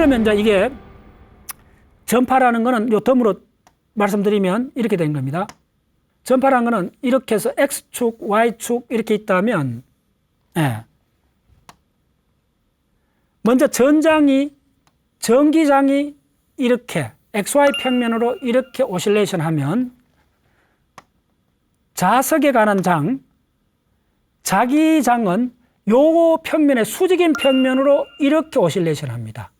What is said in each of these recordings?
그러면 이제 이게 전파라는 거는 요 덤으로 말씀드리면 이렇게 된 겁니다. 전파라는 거는 이렇게 해서 X축, Y축 이렇게 있다면, 예. 먼저 전기장이 이렇게 XY 평면으로 이렇게 오실레이션 하면 자석에 관한 장, 자기장은 요거 평면의 수직인 평면으로 이렇게 오실레이션 합니다.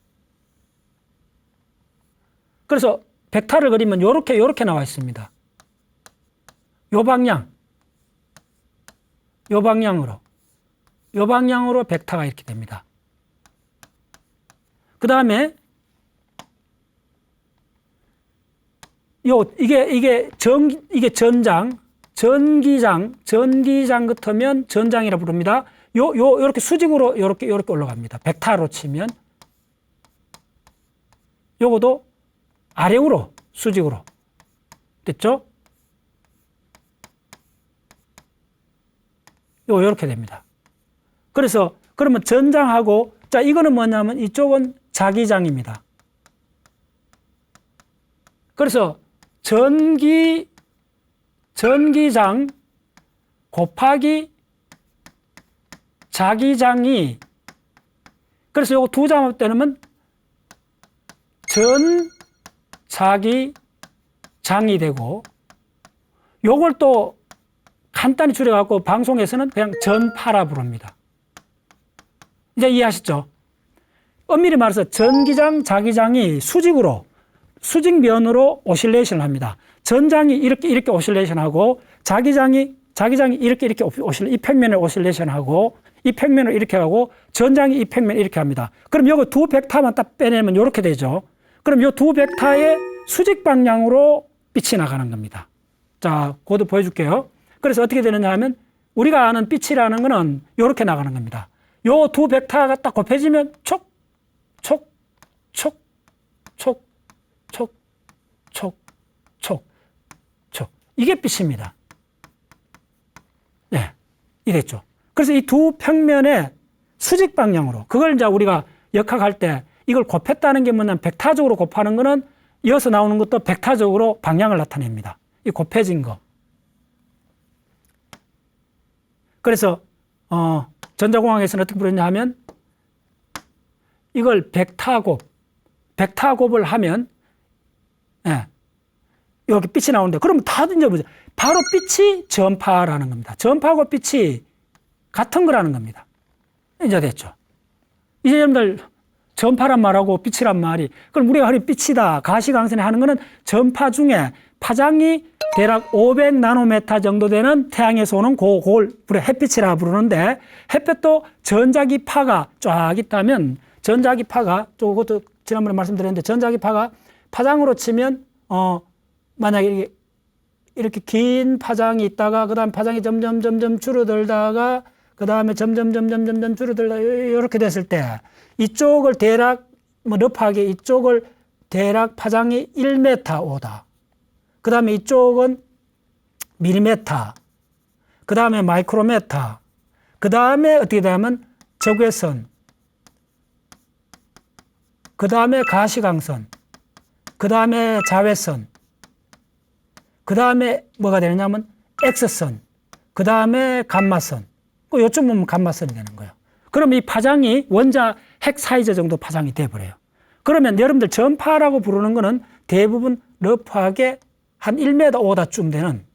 그래서 벡터를 그리면 요렇게 나와 있습니다. 요 방향으로 벡터가 이렇게 됩니다. 그 다음에 이게 전기장 같으면 전장이라 부릅니다. 요렇게 수직으로 요렇게 올라갑니다. 벡터로 치면 요거도 아래로 수직으로 됐죠? 요렇게 됩니다. 그래서 그러면 전장하고 자 이거는 뭐냐면 이쪽은 자기장입니다. 그래서 전기장 곱하기 자기장이 그래서 요거 두 장 때리면 전자기장이 되고 요걸 또 간단히 줄여갖고 방송에서는 그냥 전파라 부릅니다. 이제 이해하셨죠? 엄밀히 말해서 전기장, 자기장이 수직면으로 오실레이션을 합니다. 전장이 이렇게 오실레이션하고 자기장이 이렇게 이 평면을 오실레이션하고 이 평면을 이렇게 하고 전장이 이 평면을 이렇게 합니다. 그럼 요거 두 벡터만 딱 빼내면 이렇게 되죠. 그럼 요 두 벡터의 수직 방향으로 빛이 나가는 겁니다. 자, 그것도 보여줄게요. 그래서 어떻게 되느냐 하면 우리가 아는 빛이라는 거는 이렇게 나가는 겁니다. 요 두 벡터가 딱 곱해지면 촉 이게 빛입니다. 네, 이랬죠. 그래서 이 두 평면의 수직 방향으로 그걸 이제 우리가 역학할 때 이걸 곱했다는 게 뭐냐면 벡터적으로 곱하는 거는 이어서 나오는 것도 벡터적으로 방향을 나타냅니다. 이 곱해진 거. 그래서 전자공학에서는 어떻게 부르냐 하면 이걸 벡터곱을 하면 예, 이렇게 빛이 나오는데 그러면 다 이제 보죠. 바로 빛이 전파라는 겁니다. 전파하고 빛이 같은 거라는 겁니다. 이제 됐죠. 이제 여러분들 전파란 말하고 빛이란 말이 그럼 우리가 하는 빛이다 가시광선이 하는 거는 전파 중에 파장이 대략 500나노메타 정도 되는 태양에서 오는 그걸 햇빛이라 부르는데 햇볕도 전자기파가 쫙 있다면 전자기파가 그것도 지난번에 말씀드렸는데 전자기파가 파장으로 치면 만약에 이렇게 긴 파장이 있다가 그다음 파장이 점점 줄어들다가 그다음에 점점 줄어들다가 이렇게 됐을 때 이쪽을 대략 러프하게 이쪽을 대략 파장이 1m 오다. 그다음에 이쪽은 밀리메타. 그다음에 마이크로메타. 그다음에 어떻게 되냐면 적외선. 그다음에 가시광선. 그다음에 자외선. 그다음에 뭐가 되느냐면 X선. 그다음에 감마선. 요쯤 보면 감마선이 되는 거예요. 그럼 이 파장이 원자 핵 사이즈 정도 파장이 돼버려요. 그러면 여러분들 전파라고 부르는 거는 대부분 러프하게 한 1m 오다쯤 되는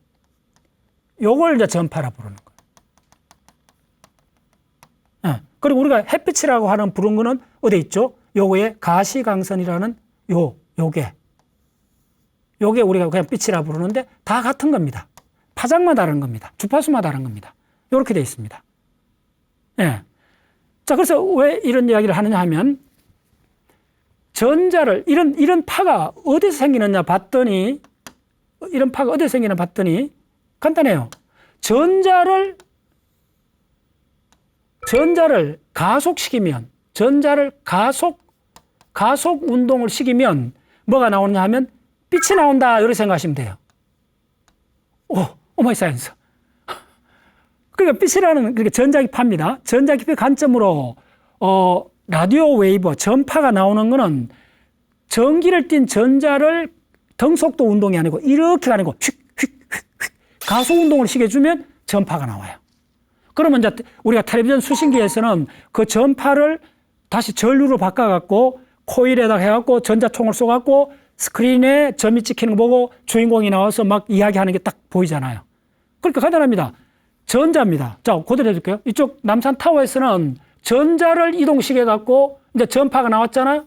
요걸 이제 전파라 부르는 거예요. 그리고 우리가 햇빛이라고 하는 부른 거는 어디 있죠? 요거에 가시광선이라는 요게 우리가 그냥 빛이라 부르는데 다 같은 겁니다. 파장만 다른 겁니다. 주파수만 다른 겁니다. 요렇게 되어 있습니다. 예. 자, 그래서 왜 이런 이야기를 하느냐 하면 전자를 이런 파가 어디서 생기느냐 봤더니 이런 파가 어디서 생기나 봤더니 간단해요. 전자를 가속시키면 전자를 가속 운동을 시키면 뭐가 나오느냐 하면 빛이 나온다 이렇게 생각하시면 돼요. 오마이 사이언스. 그러니까 빛이라는 그러니까 전자기파입니다. 전자기파의 관점으로 라디오 웨이버, 전파가 나오는 거는 전기를 띤 전자를 등속도 운동이 아니고 이렇게 가는 거 가속 운동을 시켜주면 전파가 나와요. 그러면 이제 우리가 텔레비전 수신기에서는 그 전파를 다시 전류로 바꿔갖고 코일에다가 해갖고 전자총을 쏘갖고 스크린에 점이 찍히는 거 보고 주인공이 나와서 막 이야기하는 게 딱 보이잖아요. 그러니까 간단합니다. 전자입니다. 자, 그대로 해줄게요. 이쪽 남산타워에서는 전자를 이동시켜갖고 이제 전파가 나왔잖아요.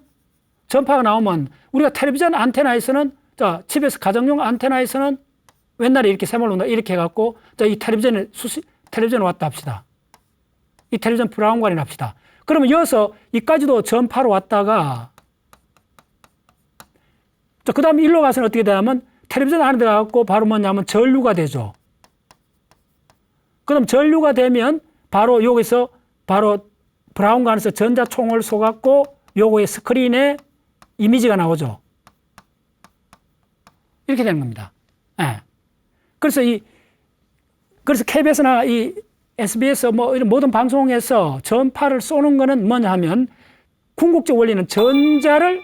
전파가 나오면 우리가 텔레비전 안테나에서는 자, 집에서 가정용 안테나에서는 옛날에 이렇게 세모로 이렇게 해갖고 자, 이 텔레비전에 왔다 합시다. 이 텔레비전 브라운관이 납시다. 그러면 여기서 이까지도 전파로 왔다가 그 다음에 일로 가서는 어떻게 되냐면 텔레비전 안에 들어가고 바로 뭐냐면 전류가 되죠. 그럼 전류가 되면 바로 여기서 바로 브라운관에서 전자총을 쏘갖고 요거의 스크린에 이미지가 나오죠. 이렇게 되는 겁니다. 네. 그래서 그래서 KBS나 이 SBS 뭐 이런 모든 방송에서 전파를 쏘는 거는 뭐냐 하면 궁극적 원리는 전자를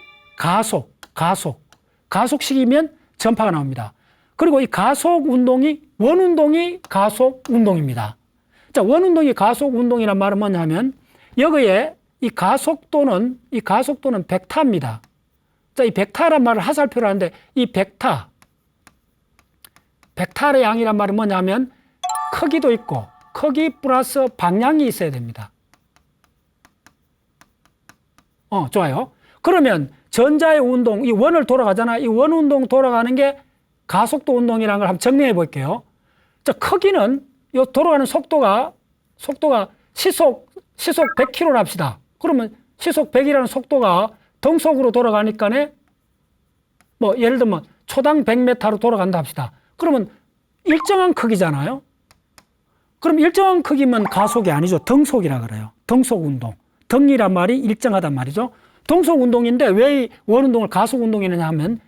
가속시키면 전파가 나옵니다. 그리고 이 가속 운동이 원운동이 가속 운동입니다. 자, 원운동이 가속 운동이란 말은 뭐냐 하면 여기에 이 가속도는 벡터입니다. 자, 이 벡터란 말을 하살표로 하는데 이 벡터의 양이란 말은 뭐냐 하면 크기도 있고 크기 플러스 방향이 있어야 됩니다. 좋아요. 그러면 전자의 운동, 이 원을 돌아가잖아. 이 원 운동 돌아가는 게 가속도 운동이라는 걸 한번 증명해 볼게요. 자, 크기는 이 돌아가는 속도가 시속 100km로 합시다. 그러면 시속 100이라는 속도가 등속으로 돌아가니까 뭐 예를 들면 초당 100m로 돌아간다 합시다. 그러면 일정한 크기잖아요. 그럼 일정한 크기면 가속이 아니죠. 등속이라 그래요. 등속 운동. 등이란 말이 일정하단 말이죠. 등속 운동인데 왜 원운동을 가속 운동이냐 하면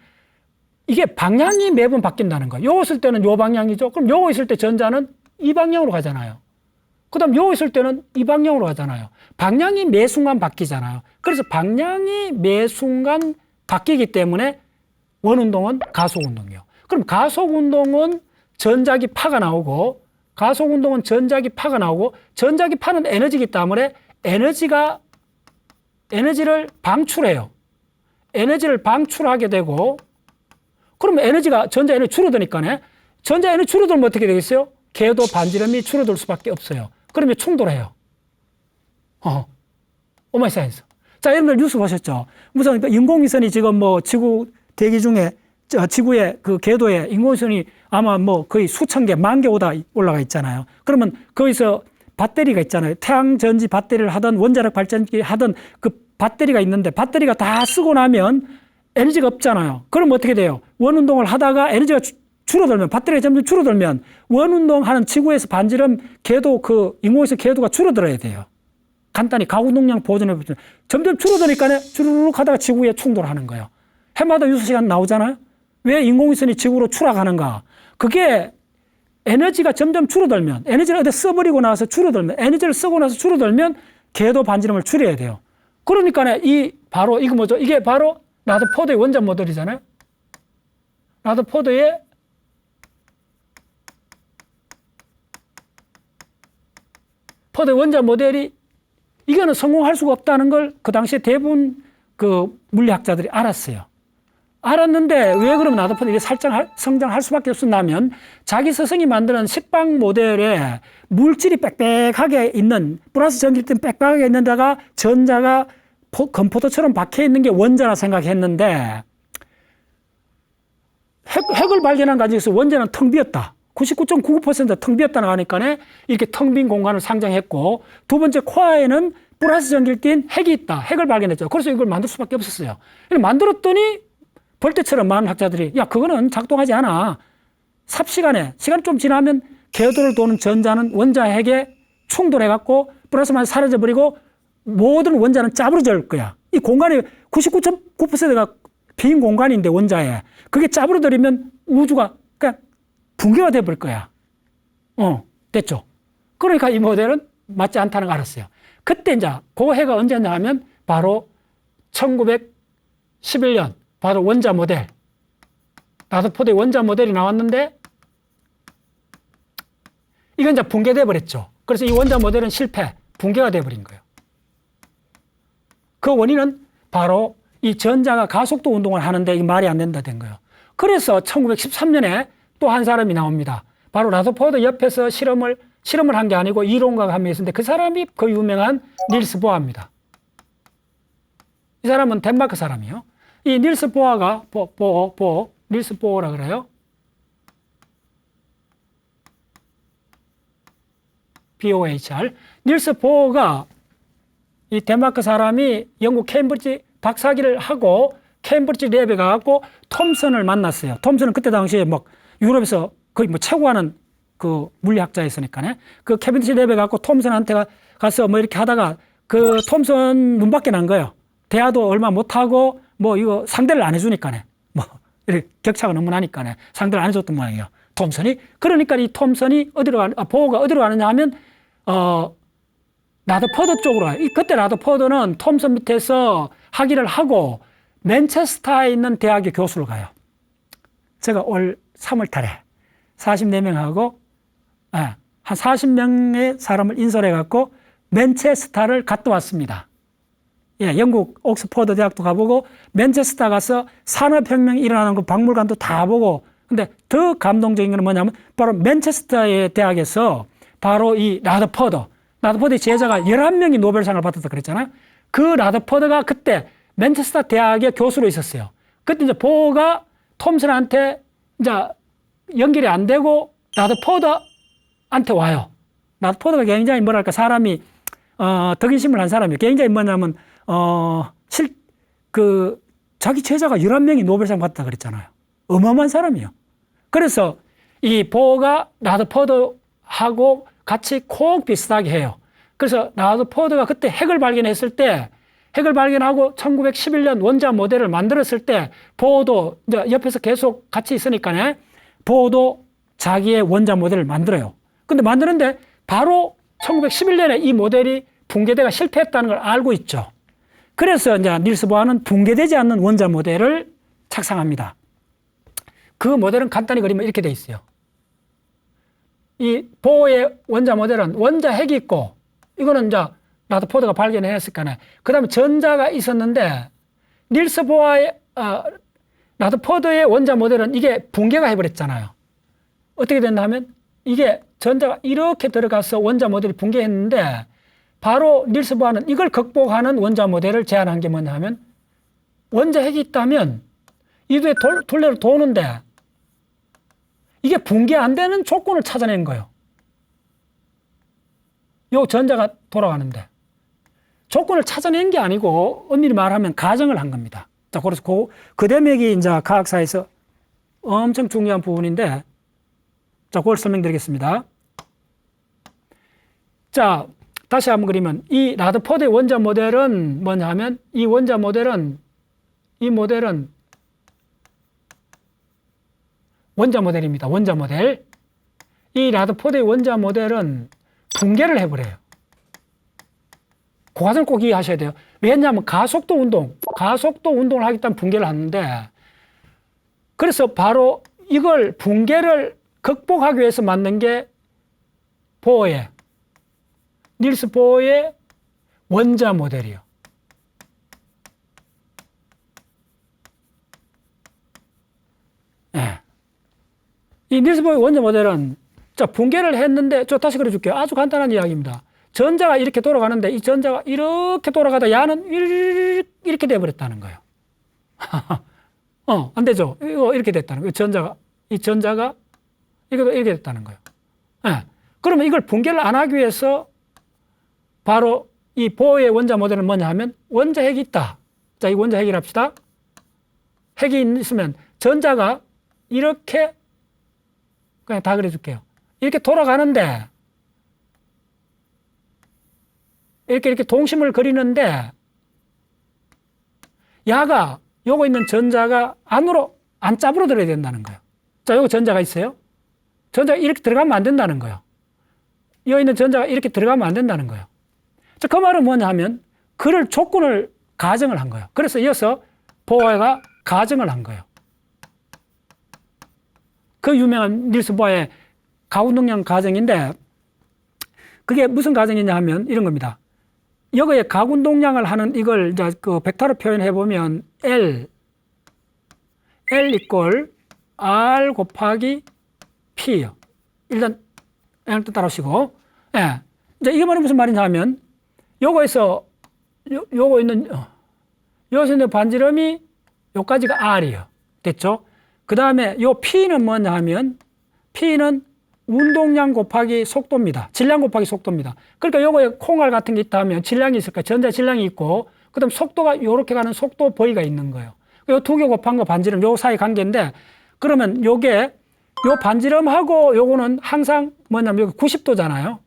이게 방향이 매번 바뀐다는 거예요. 요거 있을 때는 요 방향이죠. 그럼 요거 있을 때 전자는 이 방향으로 가잖아요. 그 다음 요거 있을 때는 이 방향으로 가잖아요. 방향이 매 순간 바뀌잖아요. 그래서 방향이 매 순간 바뀌기 때문에 원운동은 가속 운동이에요. 그럼 가속 운동은 전자기파가 나오고 전자기파는 에너지이기 때문에 에너지를 방출해요. 에너지를 방출하게 되고 그러면 전자 에너지 줄어드니까 전자 에너지 줄어들면 어떻게 되겠어요? 궤도 반지름이 줄어들 수밖에 없어요. 그러면 충돌해요. 오마이 사이언스. 자, 여러분들 뉴스 보셨죠? 무슨 인공위성이 지금 뭐 지구 대기 중에 지구의 그 궤도에 인공위성이 아마 뭐 거의 수천 개, 만 개 올라가 있잖아요. 그러면 거기서 배터리가 있잖아요. 태양전지 배터리를 하든 원자력 발전기 하든 그 배터리가 있는데 배터리가 다 쓰고 나면 에너지가 없잖아요. 그럼 어떻게 돼요? 원운동을 하다가 에너지가 줄어들면 배터리가 점점 줄어들면 원운동하는 지구에서 반지름 궤도 그 인공위성 궤도가 줄어들어야 돼요. 간단히 가운동량 보존해 보면 점점 줄어드니까 주르륵 하다가 지구에 충돌하는 거예요. 해마다 유수 시간 나오잖아요. 왜 인공위성이 지구로 추락하는가? 그게 에너지가 점점 줄어들면 에너지를 어디 써버리고 나서 줄어들면 에너지를 쓰고 나서 줄어들면 궤도 반지름을 줄여야 돼요. 그러니까 이게 바로 라더포드의 원자 모델이잖아요. 라더포드의 원자 모델이 이거는 성공할 수가 없다는 걸 그 당시에 대부분 그 물리학자들이 알았어요. 알았는데 왜 그러면 라더포드가 살짝 성장할 수밖에 없었냐면 자기 스승이 만드는 식빵 모델에 물질이 빽빽하게 있는 플러스 전기등 빽빽하게 있는 데가 전자가 건포도처럼 박혀 있는 게 원자라 생각했는데 핵을 발견한 가지고서 원자는 텅 비었다. 99.99% 텅 비었다는 하니까 이렇게 텅 빈 공간을 상정했고 두 번째 코어에는 플러스 전기를 띤 핵이 있다. 핵을 발견했죠. 그래서 이걸 만들 수밖에 없었어요. 만들었더니 볼때처럼 많은 학자들이 야 그거는 작동하지 않아. 시간 좀 지나면 궤도를 도는 전자는 원자 핵에 충돌해갖고 플러스 마이너스 사라져버리고 모든 원자는 짜부러질 거야. 이 공간이 99.9%가 빈 공간인데 원자에 그게 짜부러들면 우주가 그냥 붕괴가 돼버릴 거야. 됐죠. 그러니까 이 모델은 맞지 않다는 걸 알았어요. 그때 이제 그 해가 언제냐 하면 바로 1911년 바로 원자 모델, 라더포드의 원자 모델이 나왔는데 이건 이제 붕괴돼 버렸죠. 그래서 이 원자 모델은 실패, 붕괴가 돼 버린 거예요. 그 원인은 바로 이 전자가 가속도 운동을 하는데 이게 말이 안 된다 된 거예요. 그래서 1913년에 또 한 사람이 나옵니다. 바로 라더포드 옆에서 실험을 한 게 아니고 이론가가 한 명 있었는데 그 사람이 그 유명한 닐스 보아입니다. 이 사람은 덴마크 사람이에요. 이 닐스 보아가 닐스 보어라 그래요. BOHR. 닐스 보어가 이 덴마크 사람이 영국 케임브리지 박사학위를 하고 케임브리지 랩에 가갖고 톰슨을 만났어요. 톰슨은 그때 당시에 막 유럽에서 거의 뭐 최고하는 그 물리학자였으니까요. 그 케임브리지 랩에 가갖고 톰슨한테 가서 뭐 이렇게 하다가 그 톰슨 눈밖에 난 거예요. 대화도 얼마 못하고 뭐 이거 상대를 안 해주니까네. 뭐 이렇게 격차가 너무 나니까네. 상대를 안 해줬던 모양이에요. 톰슨이. 그러니까 이 톰슨이 보어가 어디로 가느냐 하면 라더포드 쪽으로 와요. 그때 라더포드는 톰슨 밑에서 학위를 하고 맨체스터에 있는 대학의 교수로 가요. 제가 올 3월 달에 44명하고 한 40명의 사람을 인솔해갖고 맨체스터를 갔다 왔습니다. 예, 영국 옥스퍼드 대학도 가보고 맨체스터 가서 산업혁명이 일어나는 그 박물관도 다 보고 근데 더 감동적인 건 뭐냐면 바로 맨체스터의 대학에서 바로 이 라더포드의 제자가 11명이 노벨상을 받았다 그랬잖아요. 그 라더포드가 그때 맨체스터 대학의 교수로 있었어요. 그때 이제 보어가 톰슨한테 이제 연결이 안 되고 라더포드한테 와요. 라더포드가 굉장히 뭐랄까 사람이 덕인심을 한 사람이에요. 굉장히 뭐냐면 자기 제자가 11명이 노벨상 받았다 그랬잖아요. 어마어마한 사람이에요. 그래서 이 보어가 라더포드하고 같이 콕 비슷하게 해요. 그래서 라더포드가 그때 핵을 발견했을 때 핵을 발견하고 1911년 원자 모델을 만들었을 때 보어도 이제 옆에서 계속 같이 있으니까 보어도 자기의 원자 모델을 만들어요. 근데 만드는데 바로 1911년에 이 모델이 붕괴되가 실패했다는 걸 알고 있죠. 그래서 이제 닐스 보아는 붕괴되지 않는 원자 모델을 착상합니다. 그 모델은 간단히 그리면 이렇게 돼 있어요. 이 보어의 원자 모델은 원자 핵이 있고 이거는 이제 라더포드가 발견했을까네. 그 다음에 전자가 있었는데 닐스 보아의 라더포드의 원자 모델은 이게 붕괴가 해버렸잖아요. 어떻게 됐나 하면 이게 전자가 이렇게 들어가서 원자 모델이 붕괴했는데 바로 닐스 보아는 이걸 극복하는 원자 모델을 제안한 게 뭐냐 하면 원자 핵이 있다면 이두에 둘레로 도는데 이게 붕괴 안 되는 조건을 찾아낸 거예요. 요 전자가 돌아가는데 조건을 찾아낸 게 아니고 엄밀히 말하면 가정을 한 겁니다. 자, 그래서 그 대목이 이제 과학사에서 엄청 중요한 부분인데 자, 그걸 설명드리겠습니다. 자, 다시 한번 그리면 이 라더포드의 원자 모델은 뭐냐 하면 이 모델은 원자 모델입니다. 원자 모델. 이 라더포드의 원자 모델은 붕괴를 해버려요. 그 과정을 꼭 이해하셔야 돼요. 왜냐하면 가속도 운동을 하기 때문에 붕괴를 하는데 그래서 바로 이걸 붕괴를 극복하기 위해서 만든 게 닐스 보어의 원자 모델이요. 네. 이 닐스 보어의 원자 모델은 자, 붕괴를 했는데 저 다시 그려줄게요. 아주 간단한 이야기입니다. 전자가 이렇게 돌아가는데 이 전자가 이렇게 돌아가다 야는 이렇게 돼버렸다는 거예요. 안 되죠. 이거 이렇게 됐다는 거예요. 이 전자가 이것도 이렇게 됐다는 거예요. 네. 그러면 이걸 붕괴를 안 하기 위해서 바로 이 보어의 원자 모델은 뭐냐 하면 원자 핵이 있다. 자, 이 원자 핵이라 합시다. 핵이 있으면 전자가 이렇게 그냥 다 그려줄게요. 이렇게 돌아가는데 이렇게 동심을 그리는데 야가 요거 있는 전자가 안으로 안짝으로 들어야 된다는 거예요. 자, 요거 전자가 있어요. 전자가 이렇게 들어가면 안 된다는 거예요. 여기 있는 전자가 이렇게 들어가면 안 된다는 거예요. 자, 그 말은 뭐냐 하면 그를 조건을 가정을 한 거예요. 그래서 이어서 보어가 가정을 한 거예요. 그 유명한 닐스 보어의 가운동량 가정인데 그게 무슨 가정이냐 하면 이런 겁니다. 여기에 가운동량을 하는 이걸 이제 그 벡터로 표현해 보면 L 이꼴 R 곱하기 P예요. 일단 또 따라오시고, 예. 이제 이게 무슨 말이냐 하면 요거에서 요거 있는 여기서 있는 반지름이 요까지가 R이에요. 됐죠? 그 다음에 요 P는 뭐냐 하면 P는 운동량 곱하기 속도입니다. 질량 곱하기 속도입니다. 그러니까 요거에 콩알 같은 게 있다 하면 질량이 있을까? 전자 질량이 있고, 그 다음 속도가 요렇게 가는 속도 V가 있는 거예요. 요 두 개 곱한 거 반지름, 요 사이 관계인데, 그러면 요게, 요 반지름하고 요거는 항상 뭐냐면 여기 90도잖아요.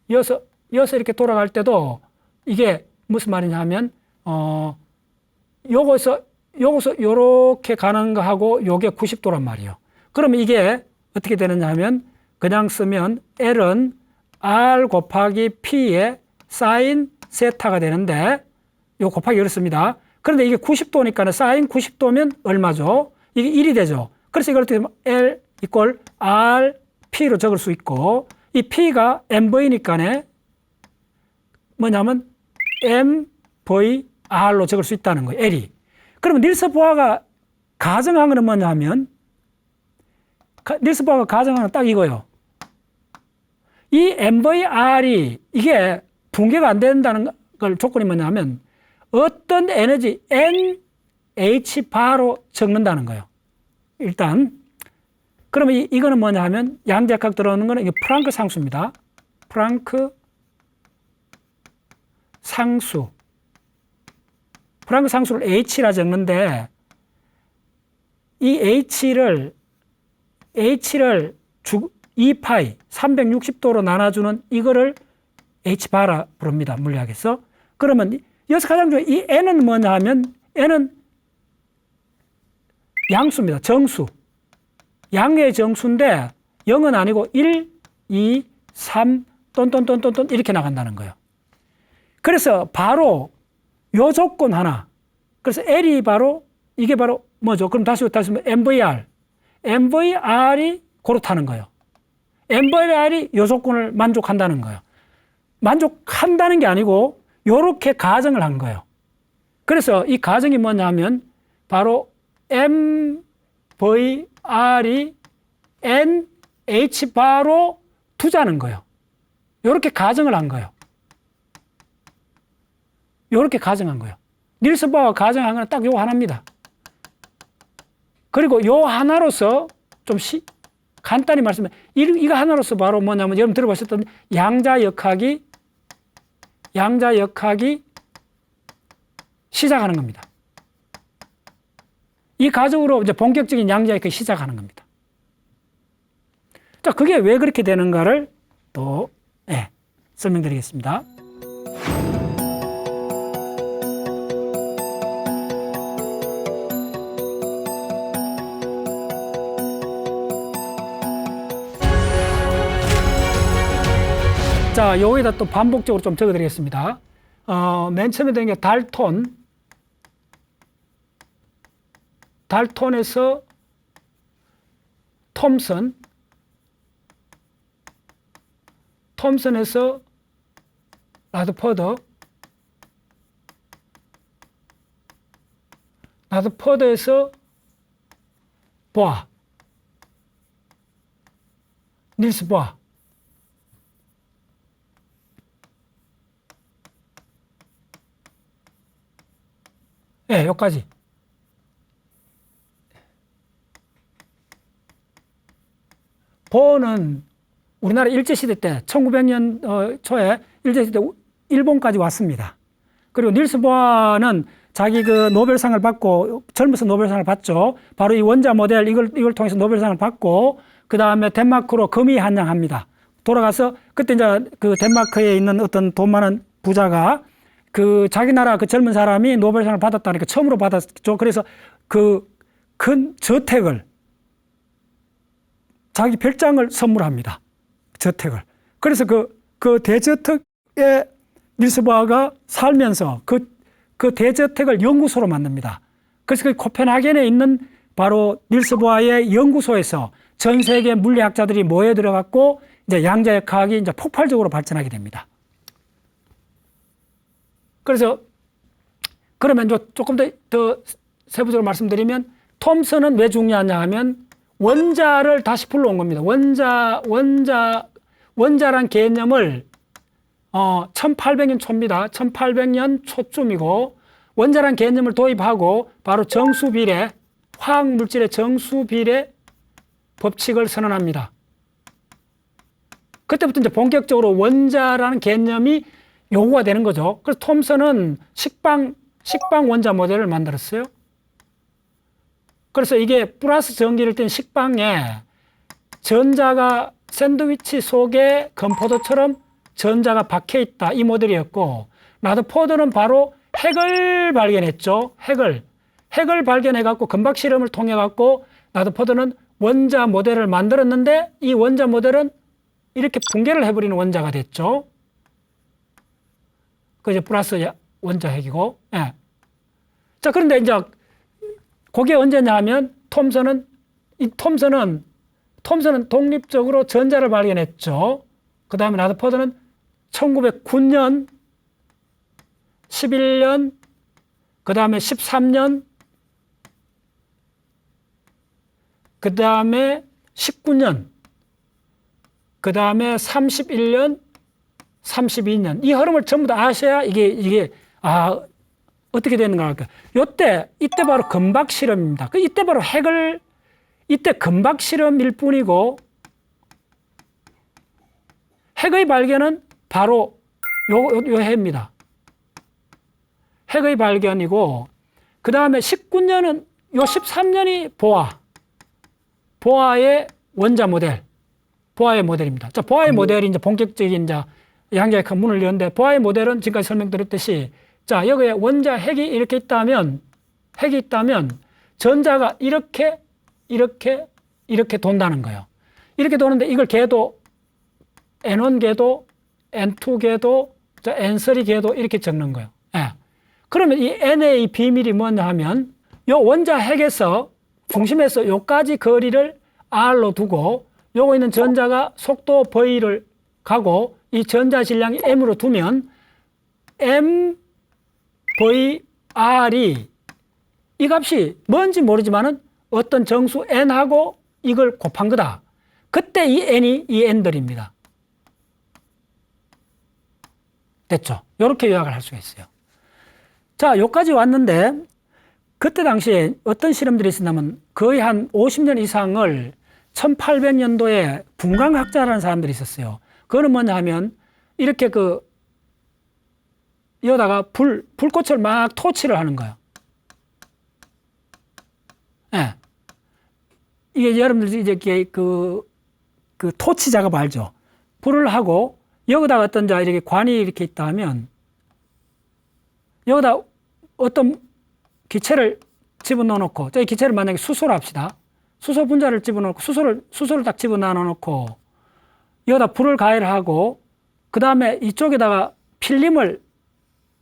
이어서 이렇게 돌아갈 때도 이게 무슨 말이냐 하면, 요거서 요렇게 가는 거하고 요게 90도란 말이에요. 그러면 이게 어떻게 되느냐 하면, 그냥 쓰면 L은 R 곱하기 P의 사인 세타가 되는데, 요 곱하기 이렇습니다. 그런데 이게 90도니까 사인 90도면 얼마죠? 이게 1이 되죠. 그래서 이걸 어떻게 하면 L 이꼴 R P로 적을 수 있고, 이 P가 MV니까 뭐냐면 MVR로 적을 수 있다는 거예요. L이. 그러면 닐스 보아가 가정한 거는 뭐냐 하면, 닐스 보아가 가정한 건 딱 이거예요. 이 MVR이 이게 붕괴가 안 된다는 걸 조건이 뭐냐 하면 어떤 에너지 NH 바로 적는다는 거예요. 일단 그러면 이거는 뭐냐 하면 양자각 들어오는 거는 이게 프랑크 상수입니다. 프랑크 상수. 프랑크 상수를 H라 적는데 이 H를 2파이 360도로 나눠주는 이거를 H바라 부릅니다. 물리학에서. 그러면 여기서 가장 중요한 이 N은 뭐냐 하면 N은 양수입니다. 정수. 양의 정수인데 0은 아니고 1, 2, 3, 똔똔똔똔똔 이렇게 나간다는 거예요. 그래서 바로 요 조건 하나. 그래서 L이 바로 이게 바로 뭐죠? 그럼 다시 MVR. MVR이 그렇다는 거예요. MVR이 요 조건을 만족한다는 거예요. 만족한다는 게 아니고 요렇게 가정을 한 거예요. 그래서 이 가정이 뭐냐 하면 바로 MVR이 NH바로 두자는 거예요. 요렇게 가정을 한 거예요. 요렇게 가정한 거예요. 닐스 보아가 가정한 건 딱 요거 하나입니다. 그리고 요 하나로서 좀 간단히 말씀해, 이거 하나로서 바로 뭐냐면 여러분 들어보셨던 양자역학이 시작하는 겁니다. 이 과정으로 이제 본격적인 양자역학이 시작하는 겁니다. 자, 그게 왜 그렇게 되는가를 또 설명드리겠습니다. 자, 여기다 또 반복적으로 좀 적어드리겠습니다. 맨 처음에 된 게 달톤에서 톰슨에서 라드퍼드에서 보아, 닐스 보아. 여기까지. 보어는 우리나라 일제시대 때 1900년 초에 일제시대 일본까지 왔습니다. 그리고 닐스 보아는 자기 그 노벨상을 받고 젊어서 노벨상을 받죠. 바로 이 원자 모델 이걸 통해서 노벨상을 받고 그 다음에 덴마크로 금이 한양합니다. 돌아가서 그때 이제 그 덴마크에 있는 어떤 돈 많은 부자가 그 자기 나라 그 젊은 사람이 노벨상을 받았다니까 처음으로 받았죠. 그래서 그 큰 저택을 자기 별장을 선물합니다. 저택을. 그래서 그 대저택에 닐스 보아가 살면서 그 대저택을 연구소로 만듭니다. 그래서 그 코펜하겐에 있는 바로 닐스 보아의 연구소에서 전 세계 물리학자들이 모여 들어갔고 이제 양자역 화학이 이제 폭발적으로 발전하게 됩니다. 그래서 그러면 조금 더 세부적으로 말씀드리면 톰슨은 왜 중요하냐 하면 원자를 다시 불러온 겁니다. 원자란 개념을 1800년 초입니다. 1800년 초쯤이고 원자란 개념을 도입하고 바로 정수비례, 화학물질의 정수비례 법칙을 선언합니다. 그때부터 이제 본격적으로 원자라는 개념이 요구가 되는 거죠. 그래서 톰슨은 식빵 원자 모델을 만들었어요. 그래서 이게 플러스 전기를 띤 식빵에 전자가 샌드위치 속에 건포도처럼 전자가 박혀 있다. 이 모델이었고, 라더포드는 바로 핵을 발견했죠. 핵을 발견해갖고 건박 실험을 통해갖고 라더포드는 원자 모델을 만들었는데 이 원자 모델은 이렇게 붕괴를 해버리는 원자가 됐죠. 그 이제 플러스 원자 핵이고, 예. 자, 그런데 이제 그게 언제냐 하면 톰슨은 독립적으로 전자를 발견했죠. 그 다음에 라더포드는 1909년, 11년, 그 다음에 13년, 그 다음에 19년, 그 다음에 31년, 32년. 이 흐름을 전부 다 아셔야 이게 어떻게 되는가 할까. 이때 바로 건박 실험입니다. 이때 바로 이때 건박 실험일 뿐이고, 핵의 발견은 바로 요 해입니다. 핵의 발견이고, 그 다음에 19년은 요 13년이 보아의 원자 모델, 보아의 모델입니다. 자, 보아의 모델이 이제 본격적인 이제 양자역학 문을 여는데, 보아의 모델은 지금까지 설명드렸듯이, 자, 여기에 원자 핵이 이렇게 있다면, 전자가 이렇게 돈다는 거예요. 이렇게 도는데 이걸 궤도, N1 궤도, N2 궤도, N3 궤도 이렇게 적는 거예요. 예. 그러면 이 N의 비밀이 뭐냐 하면, 요 원자 핵에서, 중심에서 요까지 거리를 R로 두고, 요거 있는 전자가 속도 V를 가고, 이 전자 질량이 M으로 두면, M, V, R이 이 값이 뭔지 모르지만은 어떤 정수 N하고 이걸 곱한 거다. 그때 이 N이 이 N들입니다. 됐죠? 이렇게 요약을 할 수가 있어요. 자, 여기까지 왔는데, 그때 당시에 어떤 실험들이 있었냐면, 거의 한 50년 이상을 1800년도에 분광학자라는 사람들이 있었어요. 그거는 뭐냐 하면, 이렇게 여기다가 불꽃을 막 토치를 하는 거예요. 예. 이게 여러분들 이제 그 토치 작업 알죠? 불을 하고, 여기다가 어떤 이렇게 관이 이렇게 있다 하면, 여기다 어떤 기체를 집어넣어 놓고, 이 기체를 만약에 수소로 합시다. 수소 분자를 집어넣고, 수소를 딱 집어넣어 놓고, 여기다 불을 가열하고, 그 다음에 이쪽에다가 필름을,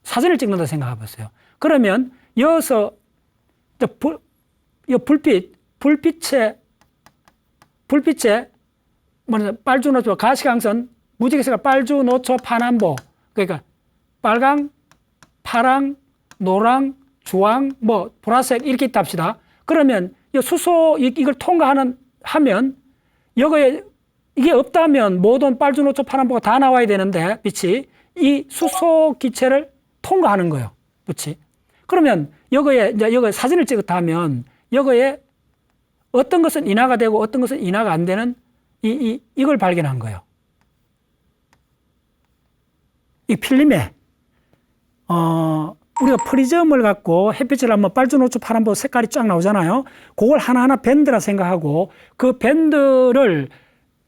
사진을 찍는다 생각해 보세요. 그러면 여기서 불빛에 빨주노초, 가시광선, 무지개색깔 빨주노초 파남보, 그러니까 빨강, 파랑, 노랑, 주황, 보라색 이렇게 있다 합시다. 그러면 수소 이걸 하면 여기에 이게 없다면 모든 빨주노초 파남보가 다 나와야 되는데 빛이 이 수소 기체를 통과하는 거예요. 빛이. 그러면 여기에 사진을 찍었다 하면 여기에 어떤 것은 인화가 되고 어떤 것은 인화가 안 되는 이걸 발견한 거예요. 이 필름에 우리가 프리즘을 갖고 햇빛을 한번 빨주노초 파란보 색깔이 쫙 나오잖아요. 그걸 하나하나 밴드라 생각하고 그 밴드를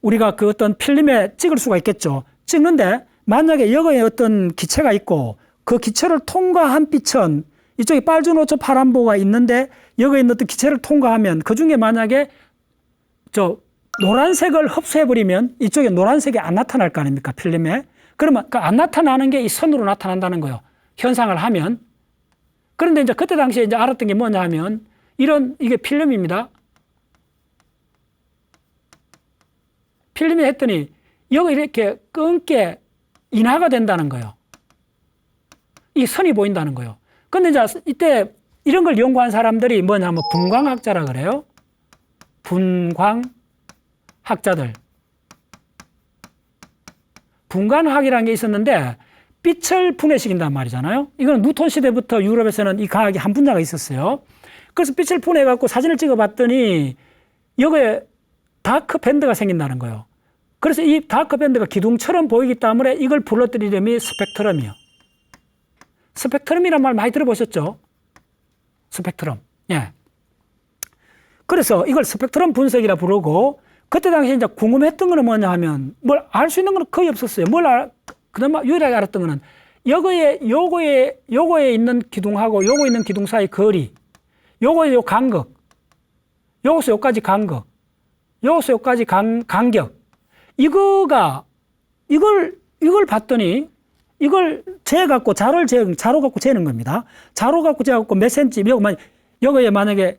우리가 그 어떤 필름에 찍을 수가 있겠죠. 찍는데 만약에 여기에 어떤 기체가 있고 그 기체를 통과한 빛은 이쪽에 빨주노초 파란보가 있는데 여기에 있는 어떤 기체를 통과하면 그 중에 만약에 노란색을 흡수해버리면 이쪽에 노란색이 안 나타날 거 아닙니까? 필름에. 그러면 그 안 나타나는 게 이 선으로 나타난다는 거예요. 현상을 하면. 그런데 이제 그때 당시에 이제 알았던 게 뭐냐 하면 이게 필름입니다. 필름이 했더니 여기 이렇게 끈게 인하가 된다는 거예요. 이 선이 보인다는 거예요. 근데 이제 이때 이런 걸 연구한 사람들이 뭐냐면 분광학자라 그래요. 분광학자들. 분광학이라는 게 있었는데 빛을 분해시킨단 말이잖아요. 이건 뉴턴 시대부터 유럽에서는 이 과학이 한 분야가 있었어요. 그래서 빛을 분해갖고 사진을 찍어봤더니 여기에 다크 밴드가 생긴다는 거예요. 그래서 이 다크 밴드가 기둥처럼 보이기 때문에 이걸 불렀던 이름이 스펙트럼이에요. 스펙트럼이란 말 많이 들어보셨죠? 스펙트럼. 예. 그래서 이걸 스펙트럼 분석이라 부르고, 그때 당시에 이제 궁금했던 거는 뭐냐 하면, 뭘 알 수 있는 건 거의 없었어요. 그나마 유일하게 알았던 거는, 요거에 있는 기둥하고 요거에 있는 기둥 사이 거리, 요거에 요 간극, 요거서 요까지 간극, 요거서 요까지 간격, 이걸 봤더니, 이걸 재갖고, 자로 갖고 재는 겁니다. 자로 갖고 재갖고 몇 센치, 요거에 만약에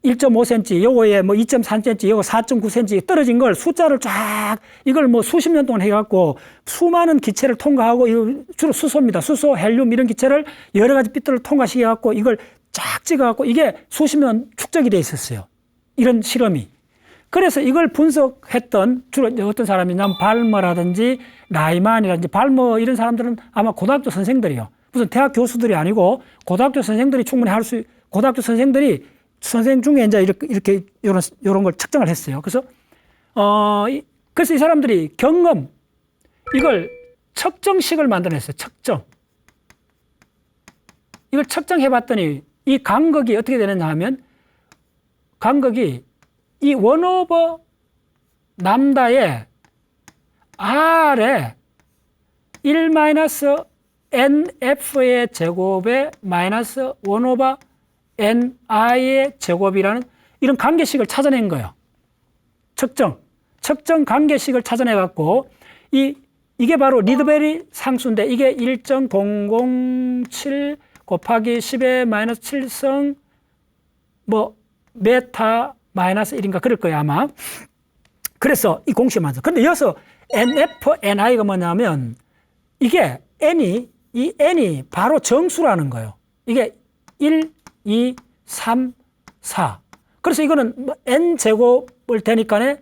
1.5cm, 요거에 뭐 2.3cm, 요거 4.9cm 떨어진 걸 숫자를 쫙, 이걸 뭐 수십 년 동안 해갖고 수많은 기체를 통과하고, 주로 수소입니다. 수소, 헬륨 이런 기체를 여러 가지 빛들을 통과시켜갖고 이걸 쫙 찍어갖고 이게 수십 년 축적이 돼 있었어요. 이런 실험이. 그래서 이걸 분석했던 주로 어떤 사람이냐면 발머라든지 라이만이라든지 발머 이런 사람들은 아마 고등학교 선생들이요. 무슨 대학 교수들이 아니고 고등학교 선생들이 충분히 고등학교 선생들이 선생 중에 이제 이렇게 요런 걸 측정을 했어요. 그래서 이 사람들이 이걸 측정식을 만들어냈어요. 이걸 측정해 봤더니 이 간극이 어떻게 되느냐 하면 간극이 이 1/, 람다의 R에 1-NF의 제곱에 마이너스 1/, NI의 제곱이라는 이런 관계식을 찾아낸 거예요. 측정 관계식을 찾아내갖고, 이게 바로 리드베리 상수인데, 이게 1.007 곱하기 10의 마이너스 7성, 메타 마이너스 1인가 그럴 거예요, 아마. 그래서 이 공식이 맞아. 근데 여기서 NF, NI가 뭐냐면, 이 N이 바로 정수라는 거예요. 이게 1, 2, 3, 4. 그래서 이거는 N제곱을 되니까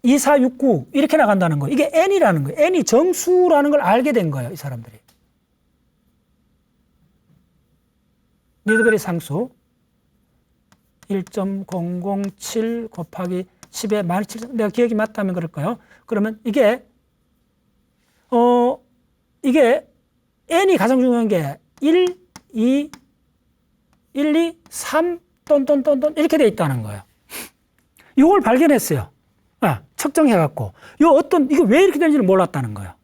2, 4, 6, 9 이렇게 나간다는 거예요. 이게 N이라는 거예요. N이 정수라는 걸 알게 된 거예요, 이 사람들이. 리드베리 상수 1.007 곱하기 10의 마이너스 7, 내가 기억이 맞다면 그럴까요? 그러면 이게 N이 가장 중요한 게 1, 2, 3, 이렇게 돼 있다는 거예요. 이걸 발견했어요. 측정해갖고. 이거 왜 이렇게 되는지를 몰랐다는 거예요.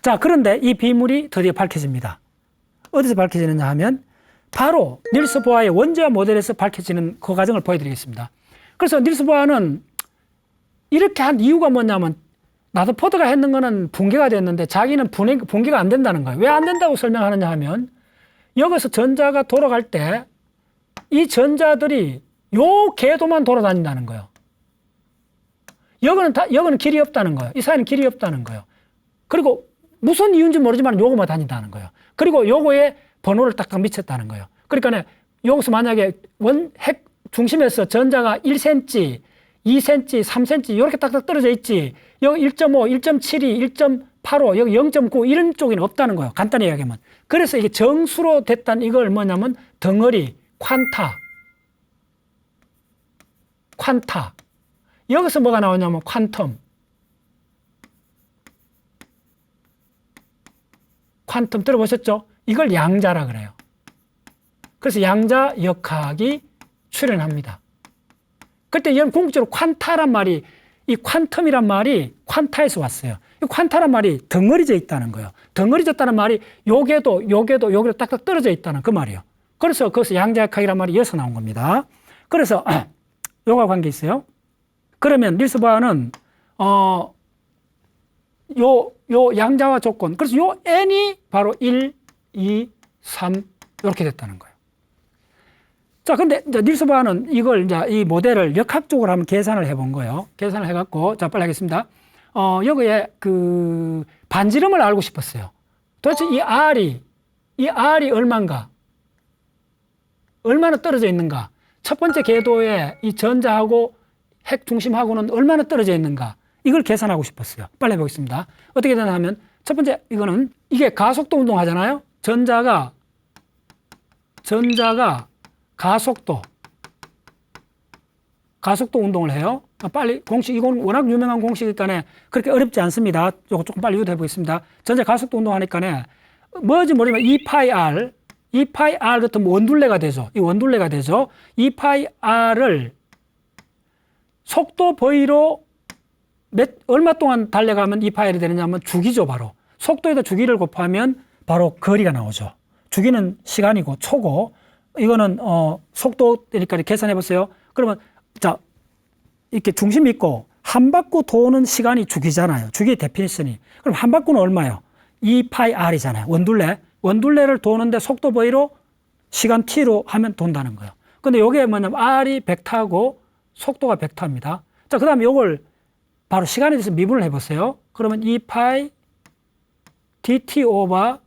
자, 그런데 이 비밀이 드디어 밝혀집니다. 어디서 밝혀지느냐 하면, 바로 닐스 보아의 원자와 모델에서 밝혀지는 그 과정을 보여드리겠습니다. 그래서 닐스 보아는 이렇게 한 이유가 뭐냐면, 라더포드가 했는 거는 붕괴가 됐는데 자기는 붕괴가 안 된다는 거예요. 왜 안 된다고 설명하느냐 하면, 여기서 전자가 돌아갈 때 이 전자들이 요 궤도만 돌아다닌다는 거예요. 여기는 길이 없다는 거예요. 이 사이는 길이 없다는 거예요. 그리고 무슨 이유인지 모르지만 요거만 다닌다는 거예요. 그리고 요거에 번호를 딱딱 미쳤다는 거예요. 그러니까 여기서 만약에 핵 중심에서 전자가 1cm, 2cm, 3cm 이렇게 딱딱 떨어져 있지, 여기 1.5, 1.72, 1.85, 여기 0.9 이런 쪽에는 없다는 거예요. 간단히 이야기하면. 그래서 이게 정수로 됐다는 이걸 뭐냐면 덩어리, 퀀타. 여기서 뭐가 나오냐면 퀀텀 들어보셨죠? 이걸 양자라 그래요. 그래서 양자 역학이 출현합니다. 그때 이런 궁극적으로 퀀타란 말이, 이 퀀텀이란 말이 퀀타에서 왔어요. 이 퀀타란 말이 덩어리져 있다는 거예요. 덩어리졌다는 말이 요게도 딱딱 떨어져 있다는 그 말이에요. 그래서 거기서 양자역학이란 말이 이어서 나온 겁니다. 그래서 요가 관계 있어요. 그러면 닐스 보아는 요 양자와 조건, 그래서 요 n이 바로 1, 2, 3, 이렇게 됐다는 거예요. 자, 근데 이제 닐스 보아는 이걸 이제 이 모델을 역학적으로 한번 계산을 해본 거예요. 계산을 해갖고, 자, 빨리 하겠습니다. 여기에 그 반지름을 알고 싶었어요. 도대체 이 R이 얼마인가? 얼마나 떨어져 있는가? 첫 번째 궤도에 이 전자하고 핵 중심하고는 얼마나 떨어져 있는가? 이걸 계산하고 싶었어요. 빨리 해보겠습니다. 어떻게 되나 하면, 첫 번째, 이게 가속도 운동 하잖아요? 전자가 가속도 운동을 해요. 빨리 공식, 이건 워낙 유명한 공식이니까 그렇게 어렵지 않습니다. 이거 조금 빨리 유도해 보겠습니다. 전자 가속도 운동 하니까 뭐지 모르지만 2파이 R 같은 원둘레가 되죠. 이 원둘레가 되죠. 2파이 R을 속도 V로 얼마 동안 달려가면 2파이R이 되느냐면 주기죠, 바로. 속도에다 주기를 곱하면 바로 거리가 나오죠. 주기는 시간이고 초고, 이거는 속도니까 계산해 보세요. 그러면 자, 이렇게 중심이 있고 한 바퀴 도는 시간이 주기잖아요. 주기의 데피니션이. 그럼 한 바퀴는 얼마예요? 2파이R이잖아요. 원둘레를 도는데 속도 V로 시간 T로 하면 돈다는 거예요. 근데 이게 뭐냐면 R이 벡터고 속도가 벡터입니다. 자, 그다음에 이걸 바로 시간에 대해서 미분을 해보세요. 그러면 2파이 dt 오버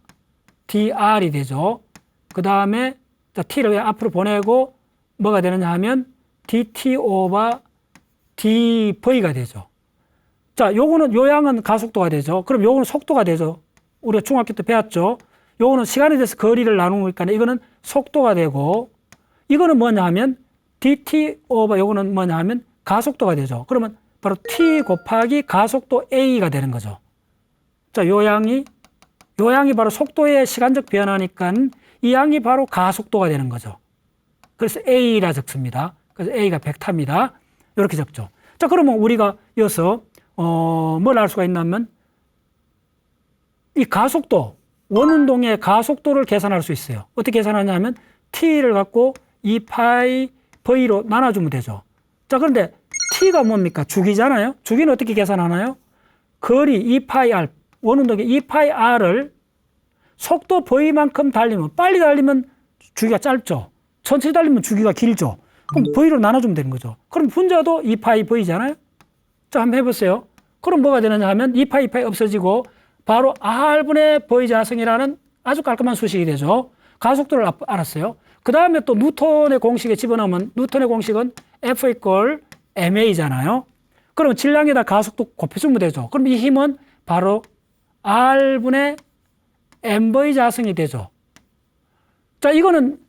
dr이 되죠. 그 다음에 t를 앞으로 보내고 뭐가 되느냐 하면 dt 오버 dv가 되죠. 자, 요거는 요양은 가속도가 되죠. 그럼 요거는 속도가 되죠. 우리가 중학교 때 배웠죠. 요거는 시간에 대해서 거리를 나누는 거니까 이거는 속도가 되고, 이거는 뭐냐 하면 dt 오버 요거는 뭐냐 하면 가속도가 되죠. 그러면 바로 t 곱하기 가속도 a가 되는 거죠. 자, 요 양이 바로 속도의 시간적 변화니까 이 양이 바로 가속도가 되는 거죠. 그래서 a라 적습니다. 그래서 a가 벡터입니다. 이렇게 적죠. 자, 그러면 우리가 이어서 뭘 알 수가 있냐면 이 가속도, 원운동의 가속도를 계산할 수 있어요. 어떻게 계산하냐면 t를 갖고 2파이 v로 나눠주면 되죠. 자, 그런데 t가 뭡니까? 주기잖아요. 주기는 어떻게 계산하나요? 거리 2파이 R, 원운동의 2파이 R을 속도 V만큼 달리면, 빨리 달리면 주기가 짧죠. 천천히 달리면 주기가 길죠. 그럼 V로 나눠주면 되는 거죠. 그럼 분자도 2파이 V잖아요. 자, 한번 해보세요. 그럼 뭐가 되느냐 하면 2파이 없어지고 바로 R분의 V 자승이라는 아주 깔끔한 수식이 되죠. 가속도를 알았어요. 그 다음에 또 뉴턴의 공식에 집어넣으면 뉴턴의 공식은 F 이퀄 ma잖아요. 그럼 질량에다 가속도 곱해주면 되죠. 그럼 이 힘은 바로 R분의 mv 자승이 되죠. 자, 이거는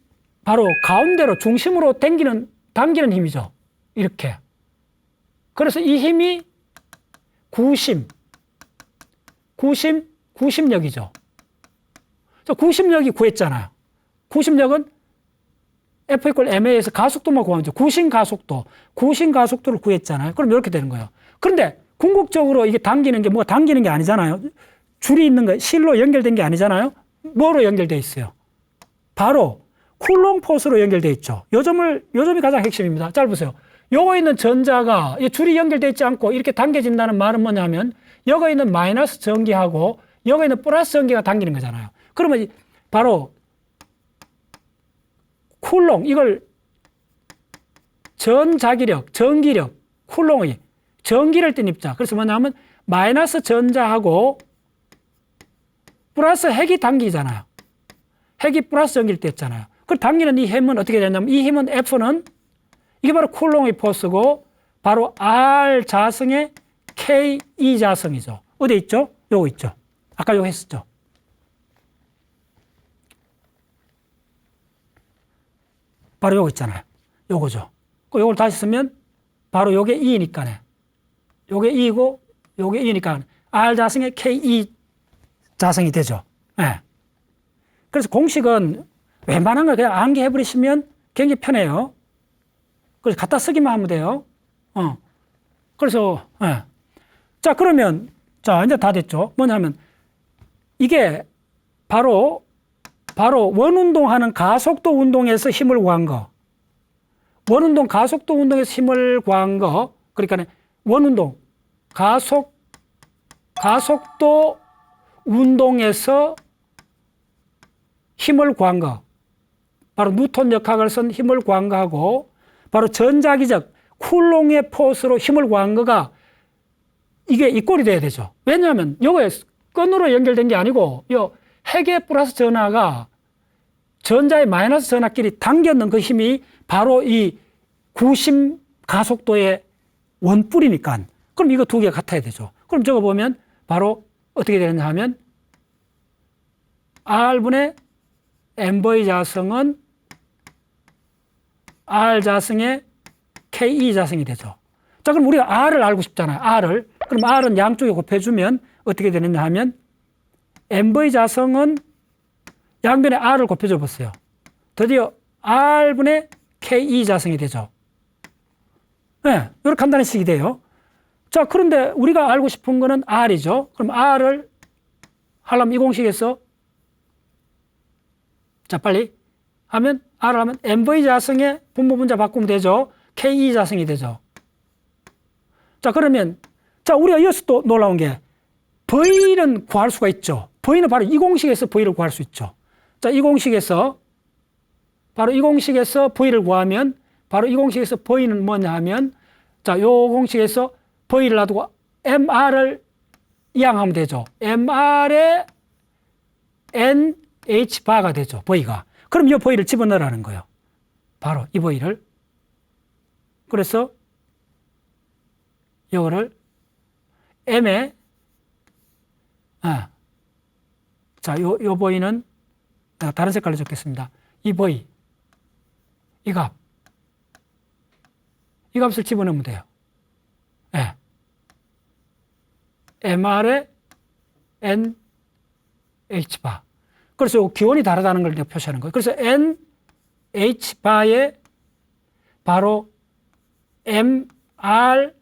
바로 가운데로 중심으로 당기는 힘이죠. 이렇게. 그래서 이 힘이 구심력이죠. 구심력이 구했잖아요. 구심력은 F 이퀄 ma에서 가속도만 구하면 되죠. 구심 가속도를 구했잖아요. 그럼 이렇게 되는 거예요. 그런데 궁극적으로 이게 당기는 게 뭐가 당기는 게 아니잖아요. 줄이 있는 거, 실로 연결된 게 아니잖아요. 뭐로 연결돼 있어요? 바로 쿨롱 포스로 연결돼 있죠. 요점이 가장 핵심입니다. 잘 보세요. 요거 있는 전자가 줄이 연결돼 있지 않고 이렇게 당겨진다는 말은 뭐냐면 여기 있는 마이너스 전기하고 여기 있는 플러스 전기가 당기는 거잖아요. 그러면 바로 쿨롱, 이걸 전자기력, 전기력, 쿨롱의 전기를 띤 입자. 그래서 뭐냐면 마이너스 전자하고 플러스 핵이 당기잖아요. 핵이 플러스 전기를 뗐잖아요. 그 당기는 이 힘은 어떻게 되냐면 이 힘은 F는 이게 바로 쿨롱의 포스고 바로 R 자승의 KE 자승이죠. 어디 있죠? 요거 있죠. 아까 요거 했었죠. 바로 요거 있잖아요. 요거죠. 요걸 다시 쓰면 바로 요게 E니까네. 요게 E고 요게 E니까 R 자승의 KE 자승이 되죠. 네. 그래서 공식은 웬만한 걸 그냥 암기해버리시면 굉장히 편해요. 그래서 갖다 쓰기만 하면 돼요. 그래서, 네. 자, 그러면, 자, 이제 다 됐죠. 뭐냐면, 이게 바로 원운동하는 가속도 운동에서 힘을 구한 거. 원운동 가속도 운동에서 힘을 구한 거. 그러니까 원운동 가속도 운동에서 힘을 구한 거. 바로 뉴턴 역학을 쓴 힘을 구한 거하고 바로 전자기적 쿨롱의 포스로 힘을 구한 거가 이게 이꼴이 돼야 되죠. 왜냐하면 요거에 끈으로 연결된 게 아니고 요 핵의 플러스 전하가 전자의 마이너스 전하끼리 당겼는 그 힘이 바로 이 구심 가속도의 원뿔이니까 그럼 이거 두 개가 같아야 되죠. 그럼 저거 보면 바로 어떻게 되느냐 하면 R분의 M의 자성은 R 자성의 KE 자성이 되죠. 자, 그럼 우리가 R을 알고 싶잖아요. R을. 그럼 R은 양쪽에 곱해주면 어떻게 되느냐 하면 M의 자성은 양변에 R을 곱해줘 보세요. 드디어 R분의 KE 자성이 되죠. 네, 이렇게 간단한 식이 돼요. 자, 그런데 우리가 알고 싶은 거는 R이죠. 그럼 R을 하려면 이 공식에서 자, 빨리 하면 R을 하면 M의 자성의 분모 분자 바꾸면 되죠. KE 자성이 되죠. 자, 그러면 자, 우리가 여기서 또 놀라운 게 V는 구할 수가 있죠. V는 바로 이 공식에서 V를 구할 수 있죠. 자, 이 공식에서 바로 이 공식에서 V를 구하면 바로 이 공식에서 V는 뭐냐 하면 자, 요 공식에서 V를 놔두고 MR을 이항하면 되죠. MR의 NH바가 되죠. V가. 그럼 이 V를 집어넣으라는 거예요. 바로 이 V를. 그래서 이거를 M에 자, 요 V는 다른 색깔로 적겠습니다. 이 V 이 값. 이 값을 집어넣으면 돼요. 네. MR의 NH바. 그래서 기원이 다르다는 걸 표시하는 거예요. 그래서 NH바에 바로 MR의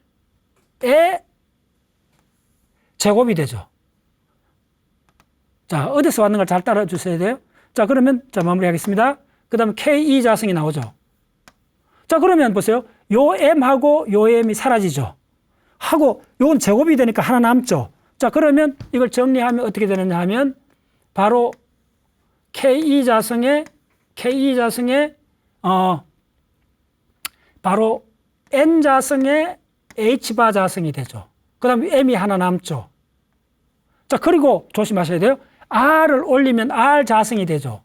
제곱이 되죠. 자, 어디서 왔는 걸 잘 따라 주셔야 돼요. 자, 그러면 자, 마무리하겠습니다. 그 다음에 KE 자성이 나오죠. 자, 그러면 보세요. 요 M하고 요 M이 사라지죠. 하고 요건 제곱이 되니까 하나 남죠. 자, 그러면 이걸 정리하면 어떻게 되느냐 하면 바로 KE 자성의 바로 N 자성의 H바 자성이 되죠. 그 다음에 M이 하나 남죠. 자, 그리고 조심하셔야 돼요. R을 올리면 R 자성이 되죠.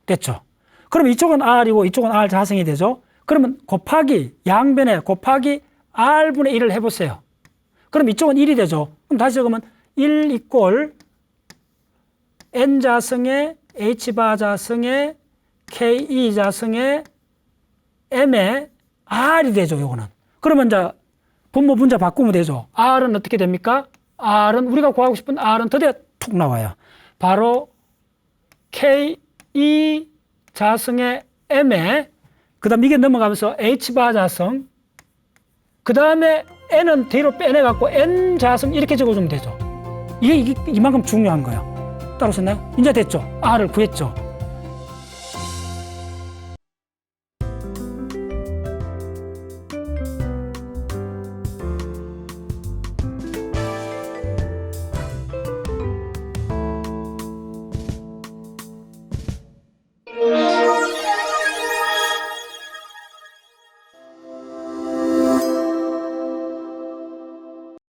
됐죠. 그럼 이쪽은 R이고 이쪽은 R 자성이 되죠. 그러면 곱하기 양변에 곱하기 R분의 1을 해보세요. 그럼 이쪽은 1이 되죠. 그럼 다시 적으면 1 이꼴 N 자성의 H바 자성의 KE 자성의 M의 R이 되죠. 요거는. 그러면 이제 분모 분자 바꾸면 되죠. R은 어떻게 됩니까? R은 우리가 구하고 싶은 R은 드디어 툭 나와요. 바로 KE 자성의 M에 그 다음 이게 넘어가면서 H바 자성 그 다음에 N은 뒤로 빼내갖고 N 자성 이렇게 적어주면 되죠. 이게 이만큼 중요한 거예요. 따라오셨나요? 이제 됐죠? R을 구했죠.